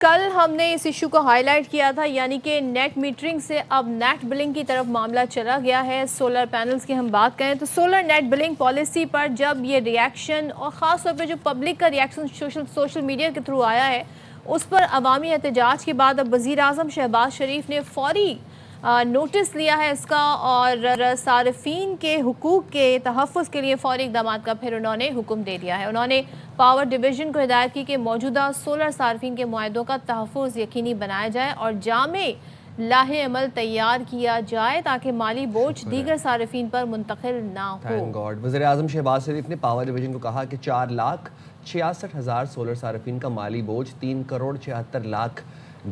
کل ہم نے اس ایشو کو ہائی لائٹ کیا تھا، یعنی کہ نیٹ میٹرنگ سے اب نیٹ بلنگ کی طرف معاملہ چلا گیا ہے۔ سولر پینلز کی ہم بات کریں تو سولر نیٹ بلنگ پالیسی پر جب یہ ریاکشن اور خاص طور پہ جو پبلک کا ریاکشن سوشل میڈیا کے تھرو آیا ہے، اس پر عوامی احتجاج کے بعد اب وزیر اعظم شہباز شریف نے فوری نوٹس لیا ہے اس کا، اور صارفین کے حقوق کے تحفظ کے لیے فوری اقدامات کا پھر انہوں نے حکم دے دیا ہے۔ انہوں نے پاور ڈویژن کو ہدایت کی کہ موجودہ سولر صارفین کے معاہدوں کا تحفظ یقینی بنایا جائے اور جامع لاہ عمل تیار کیا جائے تاکہ مالی بوجھ دیگر صارفین پر منتقل نہ ہو۔ Thank God. وزیر اعظم شہباز شریف نے پاور ڈویژن کو کہا کہ 4,66,000 سولر صارفین کا مالی بوجھ 3,76,00,000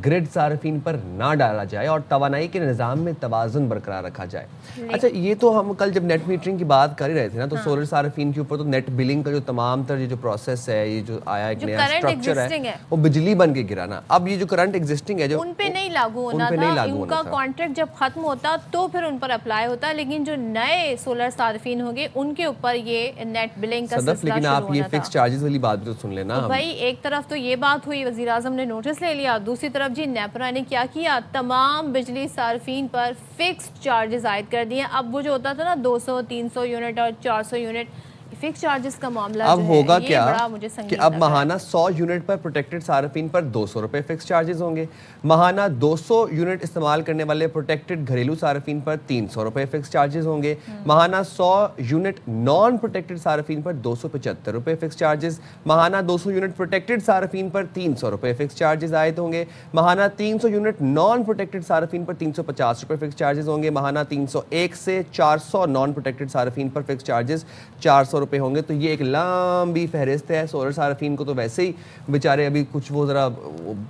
گرڈ صارفین پر نہ ڈالا جائے اور توانائی کے نظام میں توازن برقرار رکھا جائے۔ اچھا، یہ تو ہم کل جب نیٹ میٹرنگ کی بات کر ہی رہے تھے نا، تو سولر صارفین کے اوپر تو نیٹ بلنگ کا جو تمام تر یہ جو پروسیس ہے، یہ جو آیا ایک نیا اسٹرکچر ہے، وہ بجلی بن کے گرا نا۔ اب یہ جو کرنٹ ایگزسٹنگ ہے جو ان پہ نہیں لاگو ہونا تھا، ان کا کانٹریکٹ جب ختم ہوتا تو پھر ان پر اپلائی ہوتا، لیکن جو نئے سولر صارفین ہوں گے ان کے اوپر یہ نیٹ بلنگ کا سلسلہ شروع ہونا تھا۔ لیکن آپ یہ فکس چارجز والی بات بھی تو سن لینا۔ بھائی ایک طرف تو یہ بات ہوئی، وزیر اعظم نے نوٹس لے لیا، دوسری طرف جی نیپرا نے کیا کیا، تمام بجلی صارفین پر فکس چارجز عائد کر دیے۔ اب وہ جو ہوتا تھا نا 200 300 یونٹ اور 400 یونٹ فکس چارجز کا معاملہ اب ہوگا کیا کہ اب ماہانہ 100 یونٹ پر پروٹیکٹڈ صارفین پر 200 روپے فکس چارجز ہوں گے، ماہانہ 200 یونٹ استعمال کرنے والے پروٹیکٹڈ گھریلو صارفین پر 300 روپے فکس چارجز ہوں گے، ماہانہ 100 یونٹ نان پروٹیکٹڈ صارفین پر 275 روپے فکس چارجز، ماہانہ 200 یونٹ پروٹیکٹڈ صارفین پر 300 روپے فکس چارجز عائد ہوں گے، ماہانہ 300 یونٹ نان پروٹیکٹڈ صارفین پر 350 روپے فکس چارجز ہوں گے، ماہانہ 301 سے 400 نان پروٹیکٹڈ صارفین پر فکس چارجز 400 روپے ہوں گے۔ تو یہ ایک لمبی فہرست ہے۔ سولر صارفین کو تو ویسے ہی بیچارے ابھی کچھ وہ ذرا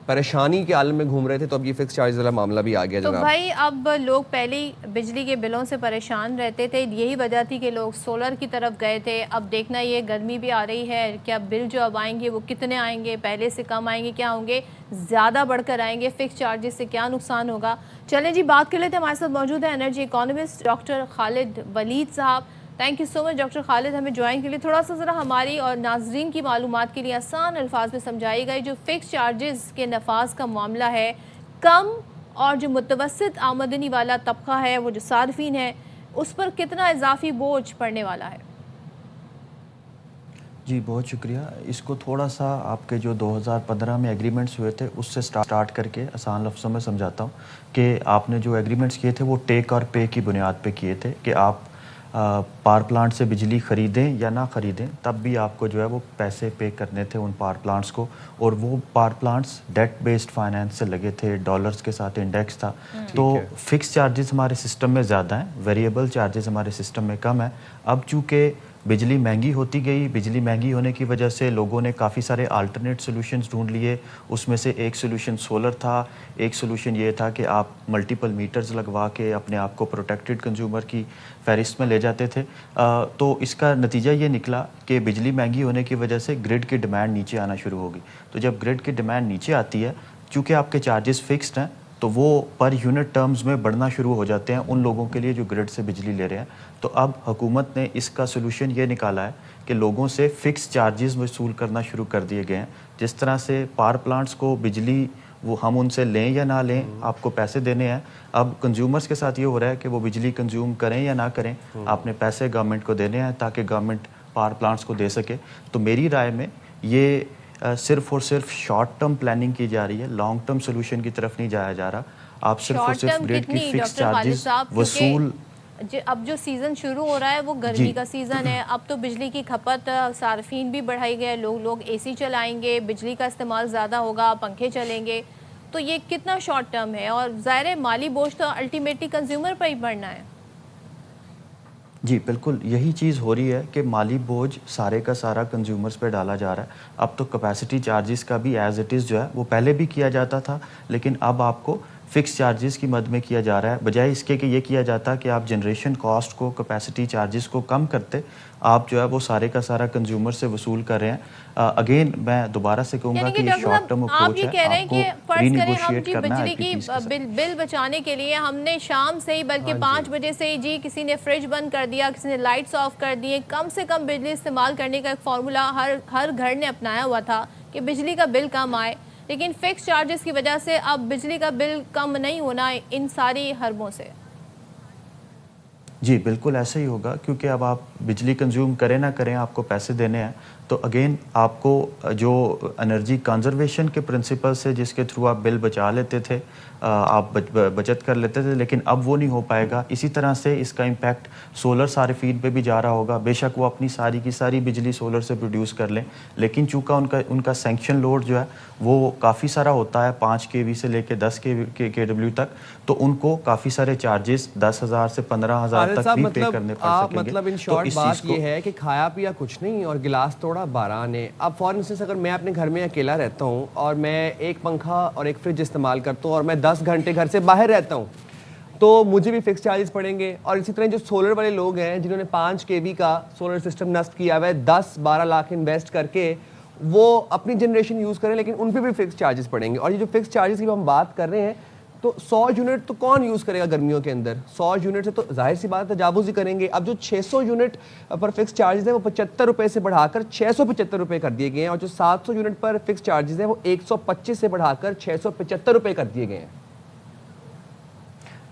پریشانی کے عالم میں گھوم رہے تھے، تو اب یہ فکس چارج والا معاملہ بھی آ گیا جناب۔ تو بھائی اب لوگ پہلے ہی بجلی کے بلوں سے پریشان رہتے تھے، یہی وجہ تھی کہ لوگ سولر کی طرف گئے تھے۔ اب دیکھنا یہ گرمی بھی آ رہی ہے، کیا بل جو اب آئیں گے وہ کتنے آئیں گے، پہلے سے کم آئیں گے، کیا ہوں گے، زیادہ بڑھ کر آئیں گے، فکس چارجز سے کیا نقصان ہوگا۔ چلیں جی بات کر لیتے ہیں، ہمارے ساتھ موجود ہے energy economist doctor Khalid Walid صاحب۔ Thank you so much doctor Khalid ہمیں جوائن کے لیے۔ تھوڑا سا ذرا ہماری اور ناظرین کی معلومات کے لیے آسان الفاظ میں سمجھائی گئی، جو فکس چارجز کے نفاذ کا معاملہ ہے، کم اور جو متوسط آمدنی والا طبقہ ہے، وہ جو صارفین ہے، اس پر کتنا اضافی بوجھ پڑنے والا ہے؟ جی بہت شکریہ۔ اس کو تھوڑا سا آپ کے جو 2015 میں ایگریمنٹس ہوئے تھے اس سے سٹارٹ کر کے آسان لفظوں میں سمجھاتا ہوں کہ آپ نے جو ایگریمنٹس کیے تھے وہ ٹیک اور پے کی بنیاد پہ کیے تھے کہ آپ پاور پلانٹ سے بجلی خریدیں یا نہ خریدیں، تب بھی آپ کو جو ہے وہ پیسے پے کرنے تھے ان پاور پلانٹس کو، اور وہ power plants debt based finance سے لگے تھے، ڈالرز کے ساتھ انڈیکس تھا۔ تو فکس چارجز ہمارے سسٹم میں زیادہ ہیں، ویریبل چارجز ہمارے سسٹم میں کم ہیں۔ اب چونکہ بجلی مہنگی ہوتی گئی، بجلی مہنگی ہونے کی وجہ سے لوگوں نے کافی سارے آلٹرنیٹ سولوشنز ڈھونڈ لیے۔ اس میں سے ایک سولوشن سولر تھا، ایک سولوشن یہ تھا کہ آپ ملٹیپل میٹرز لگوا کے اپنے آپ کو پروٹیکٹڈ کنزیومر کی فہرست میں لے جاتے تھے۔ تو اس کا نتیجہ یہ نکلا کہ بجلی مہنگی ہونے کی وجہ سے گرڈ کی ڈیمانڈ نیچے آنا شروع ہوگی۔ تو جب گرڈ کی ڈیمانڈ نیچے آتی ہے، چونکہ آپ کے چارجز فکسڈ ہیں، تو وہ پر یونٹ ٹرمز میں بڑھنا شروع ہو جاتے ہیں ان لوگوں کے لیے جو گرڈ سے بجلی لے رہے ہیں۔ تو اب حکومت نے اس کا سولوشن یہ نکالا ہے کہ لوگوں سے فکس چارجز وصول کرنا شروع کر دیے گئے ہیں۔ جس طرح سے پاور پلانٹس کو بجلی وہ ہم ان سے لیں یا نہ لیں، آپ کو پیسے دینے ہیں، اب کنزیومرز کے ساتھ یہ ہو رہا ہے کہ وہ بجلی کنزیوم کریں یا نہ کریں، آپ نے پیسے گورنمنٹ کو دینے ہیں تاکہ گورنمنٹ پاور پلانٹس کو دے سکے۔ تو میری رائے میں یہ صرف اور صرف شارٹ ٹرم پلاننگ کی جا رہی ہے، لانگ ٹرم سولوشن کی طرف نہیں جایا جا رہا۔ آپ صرف اور صرف گریڈ کی فکس چارجز وصول، اب جو سیزن شروع ہو رہا ہے وہ گرمی کا سیزن ہے، اب تو بجلی کی کھپت صارفین بھی بڑھائی گئے، لوگ اے سی چلائیں گے، بجلی کا استعمال زیادہ ہوگا، پنکھے چلیں گے، تو یہ کتنا شارٹ ٹرم ہے؟ اور ظاہر مالی بوجھ تو الٹیمیٹلی کنزیومر پر ہی پڑنا ہے۔ جی بالکل یہی چیز ہو رہی ہے کہ مالی بوجھ سارے کا سارا کنزیومرز پہ ڈالا جا رہا ہے۔ اب تو کیپیسٹی چارجز کا بھی ایز اٹ از جو ہے وہ پہلے بھی کیا جاتا تھا، لیکن اب آپ کو فکس چارجز کی مد میں کیا جا رہا ہے، بجائے اس کے کہ یہ کیا جاتا کہ آپ جنریشن کاسٹ کو، کیپیسٹی چارجز کو کم کرتے، آپ جو ہے وہ سارے کا سارا کنزیومر سے وصول کر رہے ہیں۔ اگین میں دوبارہ سے کہوں گا کہ یہ شارٹ ٹرم اپروچ ہے، آپ کو ری نیگوشیٹ کرنا ہے بجلی کی بل بچانے کے لیے ہم نے شام سے ہی بلکہ 5 بجے سے ہی جی کسی نے فریج بند کر دیا، کسی نے لائٹس آف کر دیے، کم سے کم بجلی استعمال کرنے کا ایک فارمولا ہر گھر نے اپنایا ہوا تھا کہ بجلی کا بل کم آئے۔ لیکن فکس چارجز کی وجہ سے اب بجلی کا بل کم نہیں ہونا ان ساری حربوں سے. جی بالکل ایسا ہی ہوگا، کیونکہ اب آپ بجلی کنزیوم کریں نہ کریں آپ کو پیسے دینے ہیں. تو اگین آپ کو جو انرجی کنزرویشن کے پرنسپل سے جس کے تھرو آپ بل بچا لیتے تھے، آپ بچت کر لیتے تھے، لیکن اب وہ نہیں ہو پائے گا. اسی طرح سے اس کا امپیکٹ سولر صارفین پہ بھی جا رہا ہوگا. بے شک وہ اپنی ساری کی ساری بجلی سولر سے پروڈیوس کر لیں، لیکن چونکہ ان کا سینکشن لوڈ جو ہے وہ کافی سارا ہوتا ہے، 5 kV سے لے کے 10 kW تک، تو ان کو کافی سارے چارجز 10,000 سے 15,000 تک بھی پے کرنے پڑ سکیں گے. مطلب ان شارٹ بات یہ ہے کہ کھایا پیا کچھ نہیں اور گلاس توڑا 12 نے. اب فار انسٹنس اگر میں اپنے گھر میں اکیلا رہتا ہوں اور میں ایک پنکھا اور ایک فریج استعمال کرتا ہوں اور میں 10 گھنٹے گھر سے باہر رہتا ہوں تو مجھے بھی فکس چارجز پڑیں گے. اور اسی طرح جو سولر والے لوگ ہیں جنہوں نے 5 kV کا سولر سسٹم نصب کیا ہوا ہے، 10-12 لاکھ انویسٹ کر کے وہ اپنی جنریشن یوز کریں، لیکن ان پہ بھی فکس چارجز پڑیں گے. اور یہ جو فکس چارجز کی ہم بات کر رہے ہیں تو 100 یونٹ تو کون یوز کرے گا گرمیوں کے اندر؟ 100 یونٹ سے تو ظاہر سی بات ہے تجاوز ہی کریں گے. اب جو 600 یونٹ پر فکس چارجز ہیں وہ 75 روپے سے بڑھا کر 675 روپے کر دیے گئے ہیں، اور جو 700 یونٹ پر فکس چارجز ہیں وہ 125 سے بڑھا کر 675 روپے کر دیے گئے ہیں.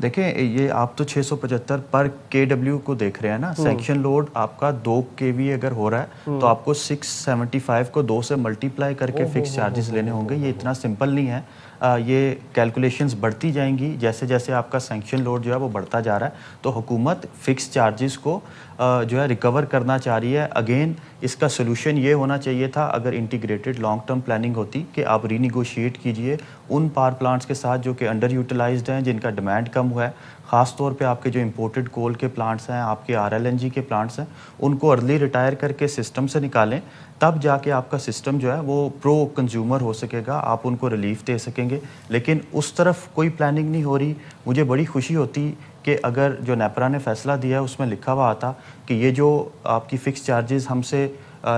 دیکھیں یہ آپ تو 675 پر KW کو دیکھ رہے ہیں نا. سینکشن لوڈ آپ کا 2 kV اگر ہو رہا ہے تو آپ کو 675 کو 2 سے ملٹیپلائی کر کے فکس چارجز لینے ہوں گے. یہ اتنا سمپل نہیں ہے. یہ کیلکولیشنز بڑھتی جائیں گی جیسے جیسے آپ کا سینکشن لوڈ جو ہے وہ بڑھتا جا رہا ہے. تو حکومت فکس چارجز کو جو ہے ریکور کرنا چاہ رہی ہے. اگین اس کا سلوشن یہ ہونا چاہیے تھا اگر انٹیگریٹڈ لانگ ٹرم پلاننگ ہوتی کہ آپ ری نیگوشیٹ کیجئے ان پاور پلانٹس کے ساتھ جو کہ انڈر یوٹیلائزڈ ہیں، جن کا ڈیمانڈ کم ہوا ہے. خاص طور پہ آپ کے جو امپورٹڈ کول کے پلانٹس ہیں، آپ کے RLNG کے پلانٹس ہیں، ان کو ارلی ریٹائر کر کے سسٹم سے نکالیں. تب جا کے آپ کا سسٹم جو ہے وہ پرو کنزیومر ہو سکے گا، آپ ان کو ریلیف دے سکیں گے. لیکن اس طرف کوئی پلاننگ نہیں ہو رہی. مجھے بڑی خوشی ہوتی کہ اگر جو نیپرا نے فیصلہ دیا ہے اس میں لکھا ہوا آتا کہ یہ جو آپ کی فکس چارجز ہم سے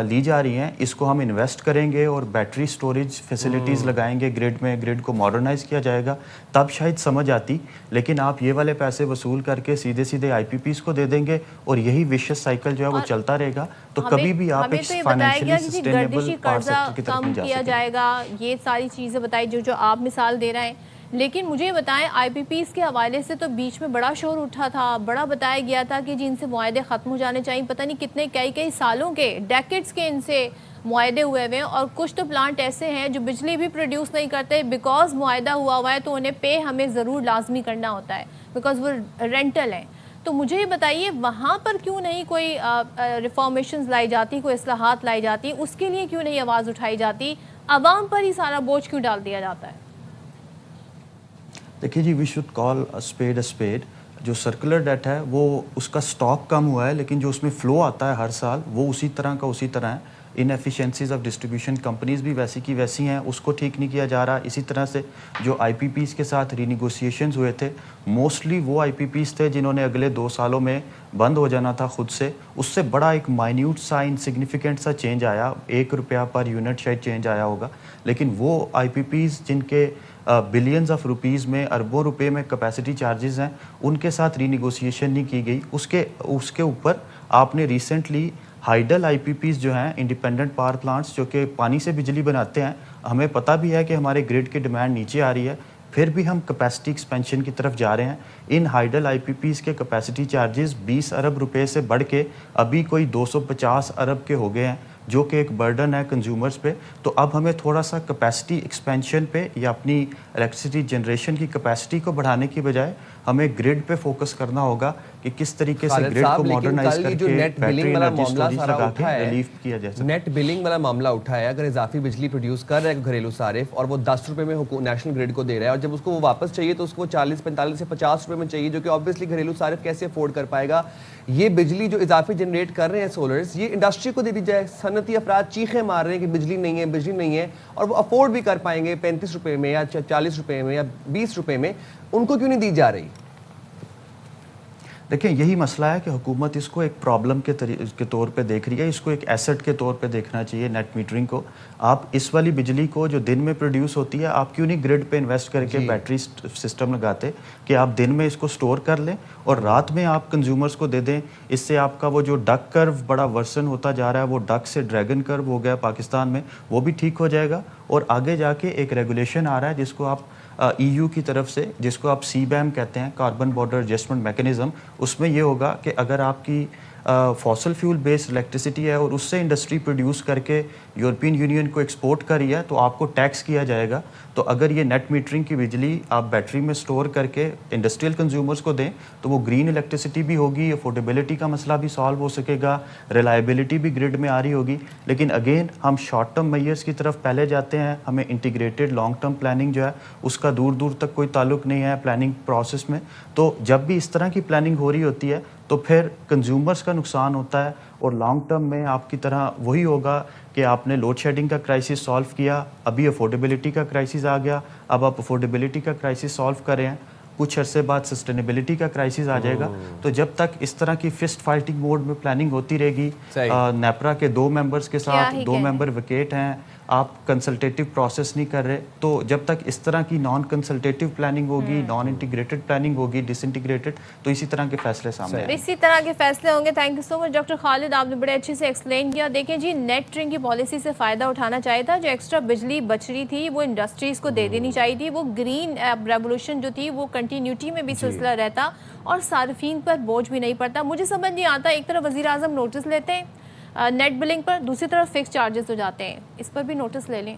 لی جا رہی ہیں اس کو ہم انویسٹ کریں گے اور بیٹری سٹوریج فیسلٹیز لگائیں گے گریڈ میں، گریڈ کو ماڈرنائز کیا جائے گا، تب شاید سمجھ آتی. لیکن آپ یہ والے پیسے وصول کر کے سیدھے سیدھے IPPs کو دے دیں گے اور یہی ویشس سائیکل جو ہے وہ چلتا رہے گا. تو کبھی بھی آپ ایک فائنینشلی سسٹینیبل پاور سیکٹر کی طرف نہیں جا کیا جائے گا. یہ ساری چیزیں بتائی جو آپ مثال دے رہے ہیں. لیکن مجھے بتائیں IPPs کے حوالے سے تو بیچ میں بڑا شور اٹھا تھا، بڑا بتایا گیا تھا کہ جن سے معاہدے ختم ہو جانے چاہیے. پتہ نہیں کتنے کئی سالوں کے، ڈیکیڈز کے ان سے معاہدے ہوئے ہوئے ہیں. اور کچھ تو پلانٹ ایسے ہیں جو بجلی بھی پروڈیوس نہیں کرتے بیکاز معاہدہ ہوا ہے تو انہیں پے ہمیں ضرور لازمی کرنا ہوتا ہے بیکاز وہ رینٹل ہیں. تو مجھے یہ بتائیے وہاں پر کیوں نہیں کوئی ریفارمیشنز لائی جاتی، کوئی اصلاحات لائی جاتی؟ اس کے لیے کیوں نہیں آواز اٹھائی جاتی؟ عوام پر ہی سارا بوجھ کیوں ڈال دیا جاتا ہے؟ دیکھیے جی، we should call spade a spade. جو سرکولر ڈیٹ ہے وہ اس کا سٹاک کم ہوا ہے، لیکن جو اس میں فلو آتا ہے ہر سال وہ اسی طرح کا اسی طرح ہے. ان ایفیشینسیز آف ڈسٹریبیوشن کمپنیز بھی ویسی کی ویسی ہیں، اس کو ٹھیک نہیں کیا جا رہا. اسی طرح سے جو IPPs کے ساتھ رینیگوسیشنز ہوئے تھے موسٹلی وہ IPPs تھے جنہوں نے اگلے 2 سالوں میں بند ہو جانا تھا خود سے. اس سے بڑا ایک مائنیوٹ سا انسگنیفیکنٹ سا چینج آیا، 1 روپیہ پر یونٹ شاید چینج آیا ہوگا. لیکن وہ IPPs جن کے بلینز آف روپیز میں، اربوں روپے میں کیپیسٹی چارجز ہیں، ان کے ساتھ رینیگوسیشن نہیں کی گئی. اس کے اوپر آپ نے ریسنٹلی ہائیڈل IPPs جو ہیں، انڈیپینڈنٹ پاور پلانٹس جو کہ پانی سے بجلی بناتے ہیں، ہمیں پتہ بھی ہے کہ ہمارے گریڈ کی ڈیمانڈ نیچے آ رہی ہے، پھر بھی ہم کیپیسٹی ایکسپینشن کی طرف جا رہے ہیں. ان ہائیڈل IPPs کے کیپیسٹی چارجز 20 ارب روپے سے بڑھ کے ابھی کوئی 250 ارب کے ہو گئے ہیں، جو کہ ایک برڈن ہے کنزیومرز پہ. تو اب ہمیں تھوڑا سا کیپیسٹی ایکسپینشن پہ یا اپنی الیکٹریسٹی جنریشن کی کیپیسٹی کو بڑھانے کی بجائے ہمیں گریڈ پہ فوکس کرنا ہوگا کہ کس طریقے سے گریڈ کو ماڈرنائز کر کے بیٹری انرجی سٹوریج لگا کے ریلیف کیا جا سکے. نیٹ بلنگ والا معاملہ اٹھا ہے. اگر اضافی بجلی پروڈیوس کر رہا ہے گھریلو صارف اور وہ 10 روپے میں نیشنل گریڈ کو دے رہا ہے اور جب اس کو وہ واپس چاہیے تو اس کو 40 45 سے 50 روپے میں چاہیے، جو کہ آبویسلی گھریلو صارف کیسے افورڈ کر پائے گا؟ یہ بجلی جو اضافی جنریٹ کر رہے ہیں سولرز، یہ انڈسٹری کو دے دی جائے. صنعتی افراد چیخیں مار رہے ہیں کہ بجلی نہیں ہے بجلی نہیں ہے، اور وہ افورڈ بھی کر پائیں گے 35 روپے میں یا 40 روپے میں یا 20 روپے میں. ان کو کیوں نہیں دی جا رہی؟ دیکھیں یہی مسئلہ ہے کہ حکومت اس کو ایک پرابلم کے طور پہ دیکھ رہی ہے. اس کو ایک ایسٹ کے طور پہ دیکھنا چاہیے نیٹ میٹرنگ کو. آپ اس والی بجلی کو جو دن میں پروڈیوس ہوتی ہے آپ کیوں نہیں گریڈ پہ انویسٹ کر کے بیٹری سسٹم لگاتے کہ آپ دن میں اس کو سٹور کر لیں اور رات میں آپ کنزیومرز کو دے دیں. اس سے آپ کا وہ جو ڈک کرو بڑا ورسن ہوتا جا رہا ہے، وہ ڈک سے ڈریگن کرو ہو گیا پاکستان میں، وہ بھی ٹھیک ہو جائے گا. اور آگے جا کے ایک ریگولیشن آ رہا ہے جس کو آپ EU کی طرف سے، جس کو آپ CBAM کہتے ہیں، کاربن بارڈر ایڈجسٹمنٹ میکنزم، اس میں یہ ہوگا کہ اگر آپ کی فاسل فیول بیسڈ الیکٹریسٹی ہے اور اس سے انڈسٹری پروڈیوس کر کے یورپین یونین کو ایکسپورٹ کری ہے تو آپ کو ٹیکس کیا جائے گا. تو اگر یہ نیٹ میٹرنگ کی بجلی آپ بیٹری میں سٹور کر کے انڈسٹریل کنزیومرز کو دیں تو وہ گرین الیکٹریسٹی بھی ہوگی، افورڈیبلٹی کا مسئلہ بھی سالو ہو سکے گا، ریلائبلٹی بھی گرڈ میں آ رہی ہوگی. لیکن اگین ہم شارٹ ٹرم میئرز کی طرف پہلے جاتے ہیں، ہمیں انٹیگریٹڈ لانگ ٹرم پلاننگ جو ہے اس کا دور دور تک کوئی تعلق نہیں ہے پلاننگ پروسیس میں. تو جب بھی اس طرح کی پلاننگ ہو رہی ہوتی ہے تو پھر کنزیومرز کا نقصان ہوتا ہے، اور لانگ ٹرم میں آپ کی طرح وہی ہوگا کہ آپ نے لوڈ شیڈنگ کا کرائسس سالو کیا، ابھی افورڈیبلٹی کا کرائسس آ گیا، اب آپ افورڈیبلٹی کا کرائسس سالو کر رہے ہیں، کچھ عرصے بعد سسٹینیبلٹی کا کرائسس آ جائے گا. تو جب تک اس طرح کی فسٹ فائٹنگ موڈ میں پلاننگ ہوتی رہے گی، نیپرا کے 2 ممبرز کے ساتھ 2 ممبر ویکیٹ ہیں، آپ کنسلٹیٹیو پروسیس نہیں کر رہے، تو جب تک اس طرح کی نان کنسلٹیٹیو پلاننگ ہوگی، نان انٹیگریٹڈ پلاننگ ہوگی، ڈس انٹیگریٹڈ، تو اسی طرح کے فیصلے سامنے آئیں گے. اسی طرح کے فیصلے ہوں گے. Thank you so much doctor Khalid, آپ نے بڑے اچھے سے ایکسپلین کیا. دیکھیں جی، نیٹ میٹرنگ کی پالیسی سے فائدہ اٹھانا چاہیے تھا. جو ایکسٹرا بجلی بچ رہی تھی وہ انڈسٹریز کو دے دینی چاہیے تھی. وہ گرین ریولوشن جو تھی وہ کنٹینیوٹی میں بھی سلسلہ رہتا اور صارفین پر بوجھ بھی نہیں پڑتا. مجھے سمجھ نہیں آتا، ایک طرف وزیر اعظم نوٹس لیتے ہیں نیٹ بلنگ پر، دوسری طرف فکس چارجز ہو جاتے ہیں، اس پر بھی نوٹس لے لیں.